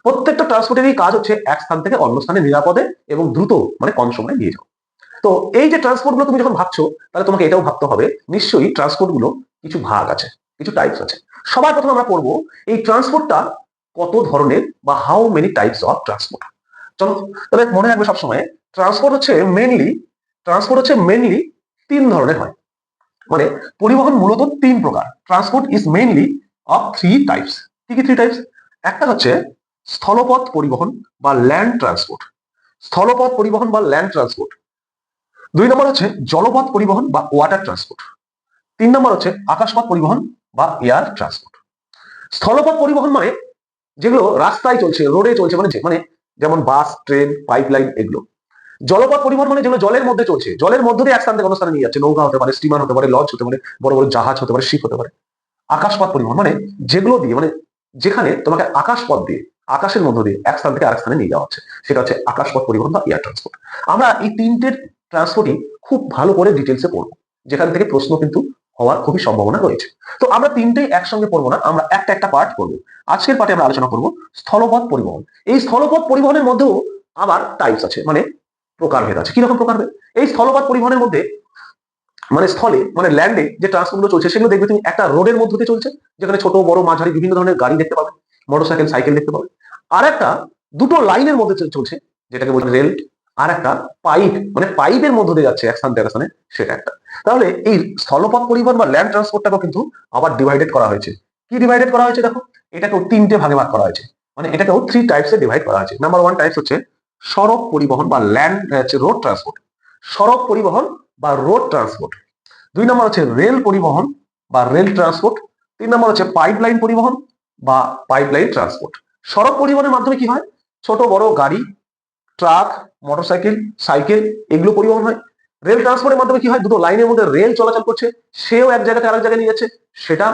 প্রত্যেকটা ট্রান্সপোর্টেরই কাজ হচ্ছে এক স্থান থেকে অন্য স্থানে নিরাপদে এবং দ্রুত মানে কম সময়ে নিয়ে যাও। তো এই যে ট্রান্সপোর্ট গুলো তুমি যখন ভাবছো, তাহলে তোমাকে এটাও ভাবতে হবে নিশ্চয়ই ট্রান্সপোর্ট গুলো কিছু ভাগ আছে, কিছু টাইপস আছে। সবার প্রথমে আমরা পড়বো এই ট্রান্সপোর্টটা কত ধরনের বা how many types of transport. চলো, তাহলে মনে রাখবে সবসময় ট্রান্সপোর্ট হচ্ছে মেনলি তিন ধরনের হয়। মানে পরিবহন মূলত তিন প্রকার। Transport is mainly of three types. কি কি থ্রি টাইপস? একটা হচ্ছে স্থলপথ পরিবহন বা ল্যান্ড ট্রান্সপোর্ট, স্থলপথ পরিবহন বা ল্যান্ড ট্রান্সপোর্ট। দুই নম্বর হচ্ছে জলপথ পরিবহন বা ওয়াটার ট্রান্সপোর্ট। তিন নম্বর হচ্ছে আকাশপথ পরিবহন বা এয়ার ট্রান্সপোর্ট। স্থলপথ পরিবহন মানে যেগুলো রাস্তায় চলছে, রোডে চলছে, মানে যেমন বাস, ট্রেন, পাইপলাইন, এগুলো। জলপথ পরিবহন মানে যেগুলো জলের মধ্যে চলছে, জলের মধ্যে দিয়ে এক স্থান থেকে অন্য স্থানে নিয়ে যাচ্ছে, নৌকা হতে পারে, স্টিমার হতে পারে, লঞ্চ হতে পারে, বড় বড় জাহাজ হতে পারে, শিপ হতে পারে। আকাশপথ পরিবহন মানে যেগুলো দিয়ে মানে যেখানে তোমাকে আকাশপথ দিয়ে, আকাশের মধ্য দিয়ে এক স্থান থেকে আরেক স্থানে নিয়ে যাওয়া হচ্ছে, সেটা হচ্ছে আকাশপথ পরিবহন বা এয়ার ট্রান্সপোর্ট। আমরা এই তিনটের ট্রান্সপোর্টই খুব ভালো করে ডিটেলসে পড়বো, যেখান থেকে প্রশ্ন কিন্তু হওয়ার খুবই সম্ভাবনা রয়েছে। তো আমরা তিনটেই একসঙ্গে পড়বো না, আমরা একটা একটা পার্ট পড়বো। আজকের পার্টে আমরা আলোচনা করবো স্থলপথ পরিবহন। এই স্থলপথ পরিবহনের মধ্যেও আবার টাইপস আছে, মানে প্রকারভেদ আছে। কিরকম প্রকারভেদ? এই স্থলপথ পরিবহনের মধ্যে মানে স্থলে মানে ল্যান্ডে যে ট্রান্সপোর্ট গুলো চলছে, সেগুলো দেখবে তুমি একটা রোডের মধ্যে দিয়ে চলছে, যেখানে ছোট বড় মাঝারি বিভিন্ন ধরনের গাড়ি দেখতে পাবে, মোটরসাইকেল, সাইকেল দেখতে পাবে। আর একটা দুটো লাইনের মধ্যে চলছে, যেটাকে বলে রেল। আর একটা পাইপ, মানে পাইপের মধ্যে দিয়ে যাচ্ছে এক স্থান থেকে এক স্থানে, সেটা একটা। তাহলে এই স্থলপথ পরিবহন বা ল্যান্ড ট্রান্সপোর্টটাকেও কিন্তু আবার ডিভাইডেড করা হয়েছে। কি ডিভাইডেড করা হয়েছে দেখো, এটাকেও তিনটে ভাগে ভাগ করা হয়েছে, মানে এটাকেও থ্রি টাইপসে ডিভাইড করা হয়েছে। নাম্বার ওয়ান টাইপস হচ্ছে সড়ক পরিবহন বা ল্যান্ড রোড ট্রান্সপোর্ট, সড়ক পরিবহন বা রোড ট্রান্সপোর্ট। দুই নম্বর হচ্ছে রেল পরিবহন বা রেল ট্রান্সপোর্ট। তিন নম্বর হচ্ছে পাইপলাইন পরিবহন বা পাইপলাইন ট্রান্সপোর্ট। সড়ক পরিবহনের মাধ্যমে কি হয়? ছোট বড় গাড়ি, ট্রাক, মোটরসাইকেল, সাইকেল, এগুলো পরিবহন হয়। রেল ট্রান্সপোর্টের মাধ্যমে কি হয়? দুটো লাইনের মধ্যে রেল চলাচল করছে, সেও এক জায়গা থেকে আরেক জায়গায় নিয়ে যাচ্ছে, সেটা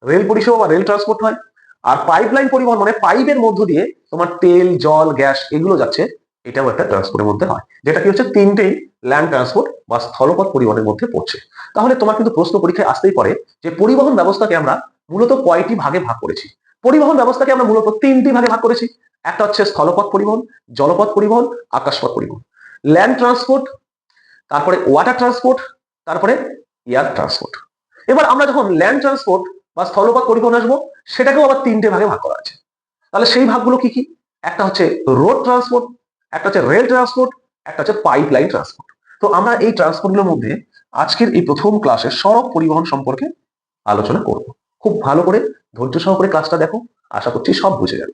রেল পরিষেবা বা রেল ট্রান্সপোর্ট হয়। আর পাইপলাইন পরিবহন মানে পাইপের মধ্য দিয়ে তোমার তেল, জল, গ্যাস এগুলো যাচ্ছে, এটাও একটা ট্রান্সপোর্টের মধ্যে হয়, যেটা কি হচ্ছে তিনটেই ল্যান্ড ট্রান্সপোর্ট বা স্থলপথ পরিবহনের মধ্যে পড়ছে। তাহলে তোমার কিন্তু প্রশ্ন পরীক্ষায় আসতেই পারে যে পরিবহন ব্যবস্থাকে আমরা মূলত কয়টি ভাগে ভাগ করেছি। পরিবহন ব্যবস্থাকে আমরা মূলত তিনটি ভাগে ভাগ করেছি। একটা হচ্ছে স্থলপথ পরিবহন, জলপথ পরিবহন, আকাশপথ পরিবহন। ল্যান্ড ট্রান্সপোর্ট, তারপরে ওয়াটার ট্রান্সপোর্ট, তারপরে এয়ার ট্রান্সপোর্ট। এবার আমরা যখন ল্যান্ড ট্রান্সপোর্ট বা স্থলপথ পরিবহন আসবো, সেটাকেও আবার তিনটে ভাগে ভাগ করা আছে। তাহলে সেই ভাগগুলো কি কি? একটা হচ্ছে রোড ট্রান্সপোর্ট, একটা হচ্ছে রেল ট্রান্সপোর্ট, একটা হচ্ছে পাইপলাইন ট্রান্সপোর্ট। তো আমরা এই ট্রান্সপোর্টগুলোর মধ্যে আজকের এই প্রথম ক্লাসে সড়ক পরিবহন সম্পর্কে আলোচনা করব। খুব ভালো করে ধৈর্য সহকারে ক্লাসটা দেখো, আশা করছি সব বুঝে যাবে।